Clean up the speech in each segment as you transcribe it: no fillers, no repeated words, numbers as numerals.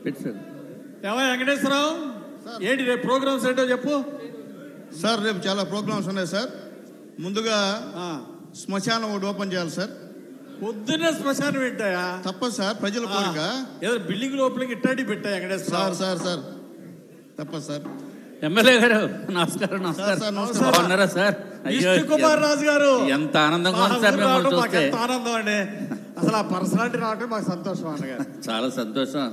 ఏమో వెంకటేశ్వరరావు, ఏంటి రేపు ప్రోగ్రామ్స్ ఏంటో చెప్పు సార్. రేపు చాలా ప్రోగ్రామ్స్ ఉన్నాయి సార్. ముందుగా శ్మశానం ఒకటి ఓపెన్ చేయాలి సార్. పొద్దున్నే శ్మశానం పెట్టాయా? తప్పదు సార్, ప్రజల కోరిక. ఏదో బిల్డింగ్ లోపలికి ఇట్టాడి పెట్టాయి వెంకటేశ్వర సార్. తప్పదు సార్. ఎమ్మెల్యే గారు నమస్కారం. బాగున్నారా సార్? కుమార్ రాజు గారు, ఎంత ఆనందంగా ఉంది సార్ మిమ్మల్ని చూస్తే. ఆనందం అండి, అసలు ఆ పర్సనాలిటీ రావటం మాకు సంతోషం. అన్నగారు చాలా సంతోషం.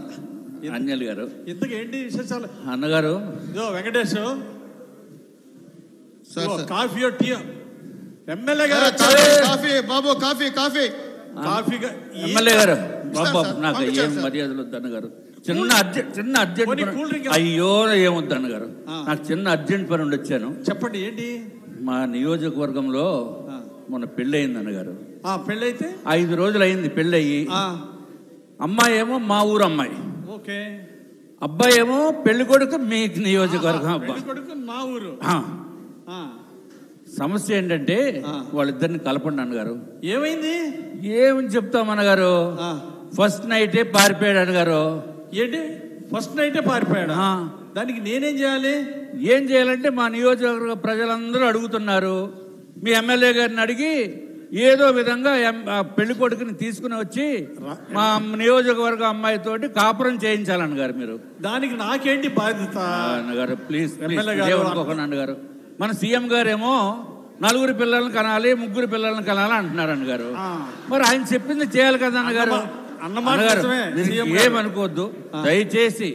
అంజలి గారు, ఇంతకు ఏంటి విశేషాలు? అన్నగారు వెంకటేష్ కాఫీ టీ. ఎమ్మెల్యే గారు కాఫీ బాబు, కాఫీ ఎమ్మెల్యే గారు బాబు, నాకు ఏం మర్యాదలు వద్దు అన్నగారు. చిన్న అర్జెంట్ అయ్యో ఏమొద్దు అన్నగారు, నాకు చిన్న అర్జెంట్ పని ఉండి వచ్చాను. చెప్పండి ఏంటి? మా నియోజకవర్గంలో మొన్న పెళ్ళి అయింది అన్నగారు. పెళ్ళైతే 5 రోజులు అయింది పెళ్ళయి. అమ్మాయి ఏమో మా ఊరు అమ్మాయి, ఓకే. అబ్బాయి ఏమో పెళ్లి కొడుకు మీ నియోజకవర్గం అబ్బాయి, మా ఊరు. సమస్య ఏంటంటే వాళ్ళిద్దరిని కలపండి అన్నగారు. ఏమైంది? ఏమని చెప్తాం అన్నగారు, ఫస్ట్ నైటే పారిపోయాడు అన్నగారు. ఏంటి ఫస్ట్ నైటే పారిపోయాడు? దానికి నేనేం చేయాలి? ఏం చేయాలంటే మా నియోజకవర్గ ప్రజలందరూ అడుగుతున్నారు, మీ ఎమ్మెల్యే గారిని అడిగి ఏదో విధంగా పెళ్లి కొడుకుని తీసుకుని వచ్చి మా నియోజకవర్గ అమ్మాయితోటి కాపురం చేయించాలన్నగారు మీరు. దానికి నాకేంటి బాధ్యత అన్నగారు? ప్లీజ్ ఏమనుకోకండి అన్నగారు. మన సీఎం గారేమో 4 పిల్లల్ని కనాలి, 3 పిల్లల్ని కనాలి అంటున్నారు అన్నగారు. మరి ఆయన చెప్పింది చేయాలి కదా అన్నగారు. ఏమనుకోవద్దు దయచేసి,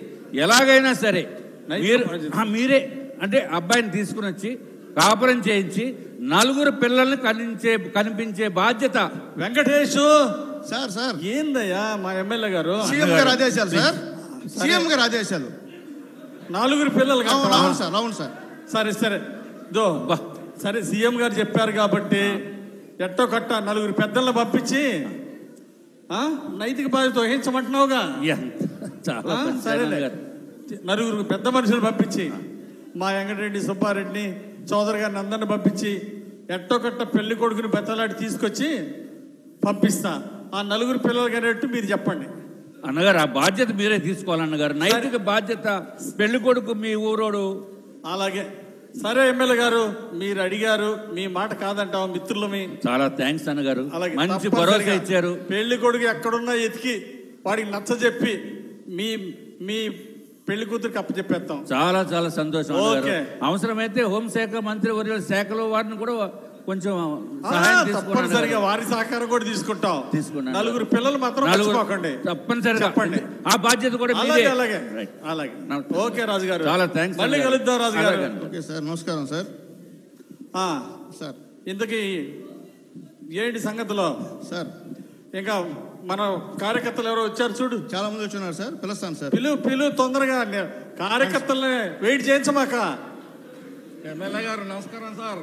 ఎలాగైనా సరే మీరే అంటే అబ్బాయిని తీసుకుని వచ్చి కాపురం చేయించి 4 పిల్లల్ని కనిపించే బాధ్యత. వెంకటేష్ సార్ ఏందయ్యా మా ఎమ్మెల్యే గారు? సీఎం గారు ఆదేశాలు సార్, సీఎం గారు ఆదేశాలు. 4 పిల్లలు. అవును సార్. సరే సరే, సీఎం గారు చెప్పారు కాబట్టి ఎట్టో కట్ట 4 పెద్దలను పంపించి నైతిక బాధ్యత వహించమంటున్నావుగా. సరేలే, 4 పెద్ద మనుషులు పంపించి మా వెంకటరెడ్డి, సుబ్బారెడ్డిని, చౌదరి గారిని అందరిని పంపించి ఎట్టో కట్ట పెళ్లి కొడుకుని బెత్తలాడి తీసుకొచ్చి పంపిస్తా. ఆ 4 పిల్లలు కనేట్టు మీరు చెప్పండి అన్నగారు. ఆ బాధ్యత మీరే తీసుకోవాలన్నగారు, నైతిక బాధ్యత. పెళ్లి కొడుకు మీ ఊరోడు. అలాగే సరే ఎమ్మెల్యే గారు, మీరు అడిగారు, మీ మాట కాదంటాం మిత్రులమి. చాలా థ్యాంక్స్ అన్నగారు, మంచి భరోసా ఇచ్చారు. పెళ్లి కొడుకు ఎక్కడున్నా ఎతికి వాడికి నచ్చ చెప్పి మీ పెళ్లి కూతురికి అప్పచెప్పేస్తాం. చాలా చాలా సంతోషం. అవసరమైతే హోంశాఖ మంత్రి వర్యుల శాఖలో వారిని కూడా కొంచెం తప్పనిసరిగా వారి సహకారం కూడా తీసుకుంటాం. 4 పిల్లలు మాత్రం తప్పనిసరిగా చెప్పండి, ఆ బాధ్యత కూడా. అలాగే ఓకే రాజు గారు, చాలా థ్యాంక్స్. మళ్ళీ కలుద్దాం రాజు గారు. ఓకే సార్, నమస్కారం సార్. సార్ ఇంతకీ ఏంటి సంగతిలో సార్? ఇంకా మన కార్యకర్తలు ఎవరో వచ్చారు చూడు, చాలా మంది వచ్చున్నారు సార్. పిలుస్తాను సార్. పిలు తొందరగా, కార్యకర్తల్ని వెయిట్ చేయించమాక. ఎమ్మెల్యే గారు నమస్కారం సార్.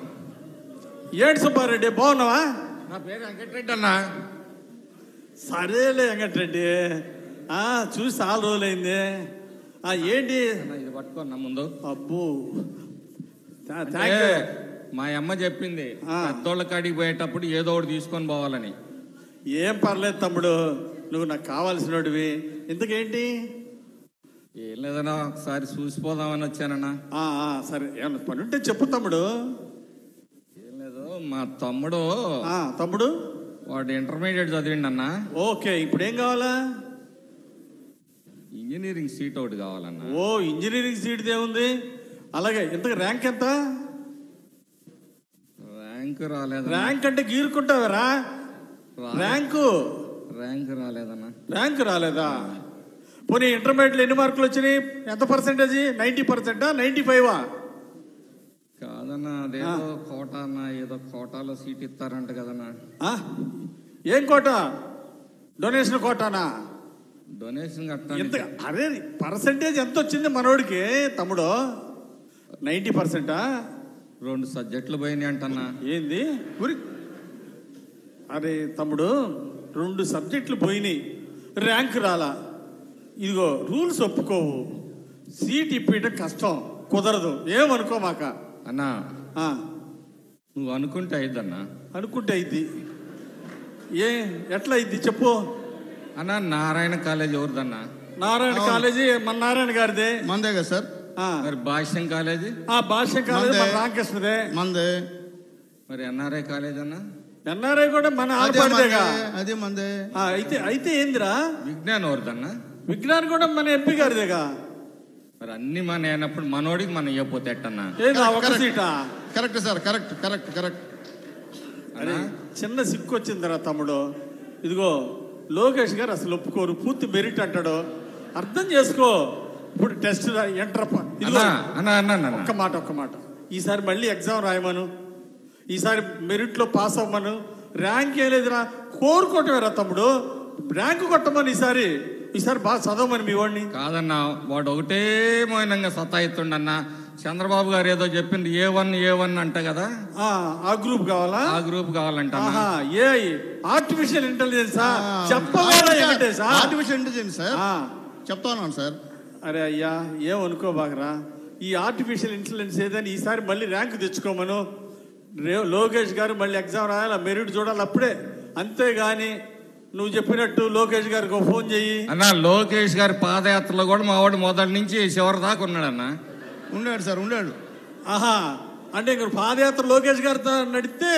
ఏంటి సుబ్బారెడ్డి, బాగున్నావా? నా పేరు వెంకటరెడ్డి అన్నా. సరేలే వెంకటరెడ్డి, చూసి చాలా రోజులైంది. ఏంటి ఇది పట్టుకున్నా ముందు. అబ్బో, మా అమ్మ చెప్పింది పెద్దోళ్ళ కాడికి పోయేటప్పుడు ఏదో ఒకటి తీసుకొని పోవాలని. ఏం పర్లేదు తమ్ముడు, నువ్వు నాకు కావాల్సినోడివి. ఇంతకేంటి? ఏం లేదన్నా, ఒకసారి చూసిపోదామని వచ్చానన్నా. సరే, ఏమన్నా పని ఉంటే చెప్పు తమ్ముడు. ఏం లేదు, మా తమ్ముడు వాడు ఇంటర్మీడియట్ చదివిండి అన్న. ఓకే, ఇప్పుడు ఏం కావాలా? ఇంజనీరింగ్ సీట్ ఒకటి కావాలన్నా. ఓ, ఇంజనీరింగ్ సీట్ ఏముంది? అలాగే, ఇంతకు ర్యాంక్ ఎంత? ర్యాంక్ రాలేదు. ర్యాంక్ అంటే గీరుకుంటావరా? ర్యాంక్ రాలేదన్నా. ర్యాంక్ రాలేదా? పోనీ ఇంటర్మీడియట్లో ఎన్ని మార్కులు వచ్చినాయి? ఎంత పర్సెంటేజ్? 90%, 95? కాదన్నా, అదేదో కోట అన్న, ఏదో కోటాలో సీట్ ఇస్తారంట కదన్నా. ఏం కోట? డొనేషన్ కోటానా? డొనేషన్ అరే, పర్సెంటేజ్ ఎంత వచ్చింది మనోడికి తమ్ముడు? 90%? 2 సబ్జెక్టులు పోయినాయి అంటన్నా. ఏంది? అరే తమ్ముడు, 2 సబ్జెక్టులు పోయినాయి, ర్యాంక్ రాలా. ఇదిగో రూల్స్ ఒప్పుకోవు, సీట్ ఇప్పేయటం కష్టం, కుదరదు. ఏమనుకో మాక అన్నా. నువ్వు అనుకుంటే అయిద్దన్నా. అనుకుంటే అయింది. ఎట్లా అయింది చెప్పు అన్నా. నారాయణ కాలేజ్ ఎవరిదన్నా? నారాయణ కాలేజీ మన నారాయణ గారిదే. మందే కదా సార్. మరి భాష్యం కాలేజీ? భాష్యం కాలేజీ మన రామకృష్ణదే. మందే. మరి ఎన్ఆర్ఐ కాలేజ్ అన్న? ఎన్ఆర్ఐ కూడా మన ఆడపడిదేగా. అదే మందే. అయితే ఏందిరా విజ్ఞాన్ ఎవరిదన్నా? విజ్ఞాన్ కూడా మన ఎంపీ గారిదేగా. మరి అన్ని మన అయినప్పుడు మనోడికి మనం ఇవ్వకపోతే ఎట్టన్నా? Correct sir, correct correct correct. అరే చిన్న సిక్కు వచ్చిందిరా తమ్ముడు. ఇదిగో లోకేష్ గారు అసలు ఒప్పుకోరు, పూర్తి మెరిట్ అంటాడు. అర్థం చేసుకో. ఇప్పుడు టెస్ట్ ఎంటర్ ఒక్క మాట ఈసారి మళ్ళీ ఎగ్జామ్ రాయమను, ఈసారి మెరిట్ లో పాస్ అవ్వమను. ర్యాంక్ ఏం లేదురా, కోరుకోవటమేరా తమ్ముడు. ర్యాంకు కొట్టమని ఈసారి బాగా చదవమని మీ వాడిని. కాదన్నా, వాడు ఒకటే మౌనంగా సతాయిస్తుండన్నా. చంద్రబాబు గారు ఏదో చెప్పింది A1 అంట కదా, ఆ గ్రూప్ కావాలా? ఆ గ్రూప్ కావాలంట. Artificial intelligence artificial intelligence sir చెప్తా ఉన్నాను సార్. అరే అయ్యా ఏమనుకోబాకరా, ఈ ఆర్టిఫిషియల్ ఇంటెలిజెన్స్ ఏదని ఈసారి మళ్ళీ ర్యాంకు తెచ్చుకోమను. లోకేష్ గారు మళ్ళీ ఎగ్జామ్ రాయాలి, మెరిట్ చూడాలి అప్పుడే. అంతేగాని నువ్వు చెప్పినట్టు లోకేష్ గారికి ఫోన్ చెయ్యి అన్న. లోకేష్ గారి పాదయాత్రలో కూడా మా వాడు మొదటి నుంచి చివరి దాకా ఉన్నాడన్న. ఉన్నాడు సార్, ఉన్నాడు. అంటే ఇంక పాదయాత్ర లోకేష్ గారితో నడిస్తే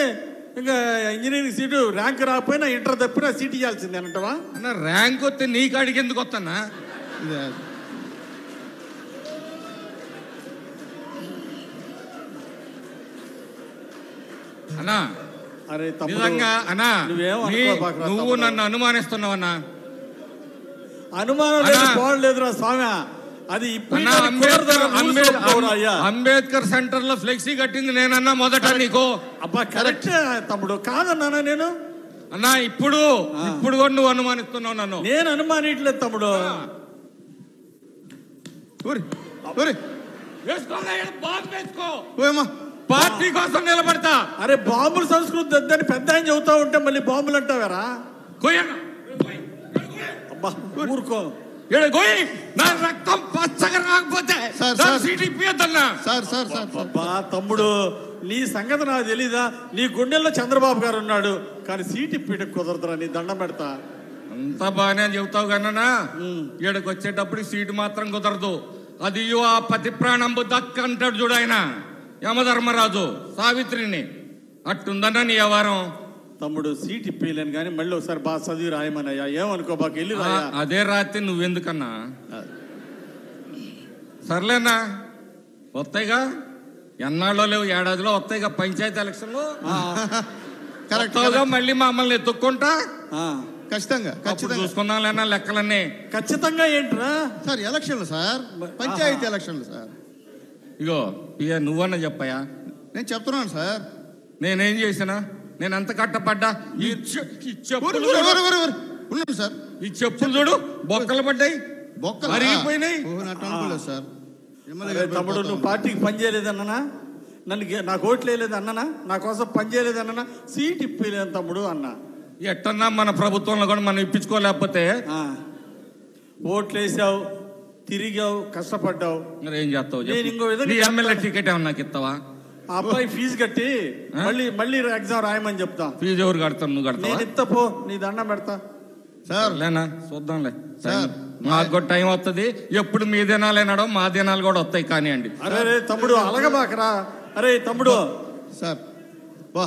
ఇంకా ఇంజనీరింగ్ సీటు ర్యాంక్ రాకపోయినా ఇంటర్ తప్పినా సీట్ ఇవ్వాల్సిందే అంటవా? అన్న ర్యాంక్ వస్తే నీ కాడికి ఎందుకు వస్తానా? అన్నా అరే నిజంగా అన్నా నువ్వు నన్ను అనుమానిస్తున్నావన్నా? అనుమానం లేదురా స్వామి. అది అంబేద్కర్ సెంటర్ లో ఫ్లెక్సీ కట్టింది నేనన్నా మొదట నీకు. అబ్బా కరెక్ట్ తమ్ముడు, కాదన్నానా నేను? అన్నా ఇప్పుడు కూడా నువ్వు అనుమానిస్తున్నావు నన్ను. నేను అనుమానిట్లేదు తమ్ముడు. పార్టీ కోసం నిలబడతా. అరే బాంబుల సంస్కృతి వద్దని పెద్ద ఆయన చెబుతా ఉంటే మళ్ళీ బాంబులు అంటావారా? ఊరుకో. నా రక్తం పచ్చగా రాకపోతే తమ్ముడు నీ సంగతి నాకు తెలీదా? నీ గుండెల్లో చంద్రబాబు గారు ఉన్నాడు, కానీ సీట్ ఇప్పటి కుదరదురా, నీ దండం పెడతా. అంతా బాగానే చెబుతావు కన్నా, ఈడకి వచ్చేటప్పుడు సీటు మాత్రం కుదరదు. అది ఆ పతి ప్రాణంబు దక్క అంటాడు చూడు ఆయన యమధర్మరాజు సావిత్రిని. అట్టుందన్నా నీ వ్యవహారం. తమ్ముడు సీట్ ఇప్పలేను కానీ మళ్ళీ ఒకసారి బాగా చదివి రాయమనయ్యా. ఏమనుకో బాగా వెళ్ళి రాయా. అదే రాత్రి నువ్వెందుకన్నా? సర్లేనా, వస్తాయిగా, ఎన్నాళ్ళో లేవు, ఏడాదిలో వస్తాయిగా పంచాయతీ ఎలక్షన్లు. కరెక్ట్గా మళ్ళీ మమ్మల్ని ఎత్తుక్కుంటా ఖచ్చితంగా చూసుకున్నాం లేనా లెక్కలన్నీ. ఖచ్చితంగా ఏంట్రా సార్? ఎలక్షన్లు సార్, పంచాయతీ ఎలక్షన్లు సార్. ఇగో పియ నువ్వన్నా చెప్పయా. నేను చెప్తున్నాను సార్. నేనేం చేసినా? నేను అంత కట్టపడ్డా. ఈ చెప్పులు చూడు బొక్కలు పడ్డాయి, బొక్కలు అరిగిపోయినాయి. సార్ తమ్ముడు నువ్వు పార్టీకి పని చేయలేదన్నా, నాకు ఓట్లు వేయలేదు అన్ననా, నా కోసం పని చేయలేదన్నా, సీట్ ఇప్పలేదు తమ్ముడు అన్నా. ఎట్టన్నా మన ప్రభుత్వంలో కూడా మనం ఇప్పించుకోలేకపోతే ఓట్లు వేసావు, తిరిగావు, కష్టపడ్డావు, మరి ఏం చేస్తావు? నేను ఇంకో విధంగా ఎమ్మెల్యే టికెట్ ఏమన్నా నాకు ఇస్తావా? ఆ అబ్బాయి ఫీజు కట్టి మళ్ళీ ఎగ్జామ్ రాయమని చెప్తా. ఫీజు ఎవరు కడతాను? నువ్వు కడతావు? నేను ఇస్తా పో, నీ దండం పెడతా. సార్ లేనా చూద్దాంలే సార్, మాకు కూడా టైం వస్తుంది. ఎప్పుడు మీ దినాలేనాడో మా దినాలు కూడా వస్తాయి కానివ్వండి. అరే తమ్ముడు అలగబాకరా. అరే తమ్ముడు సార్ బా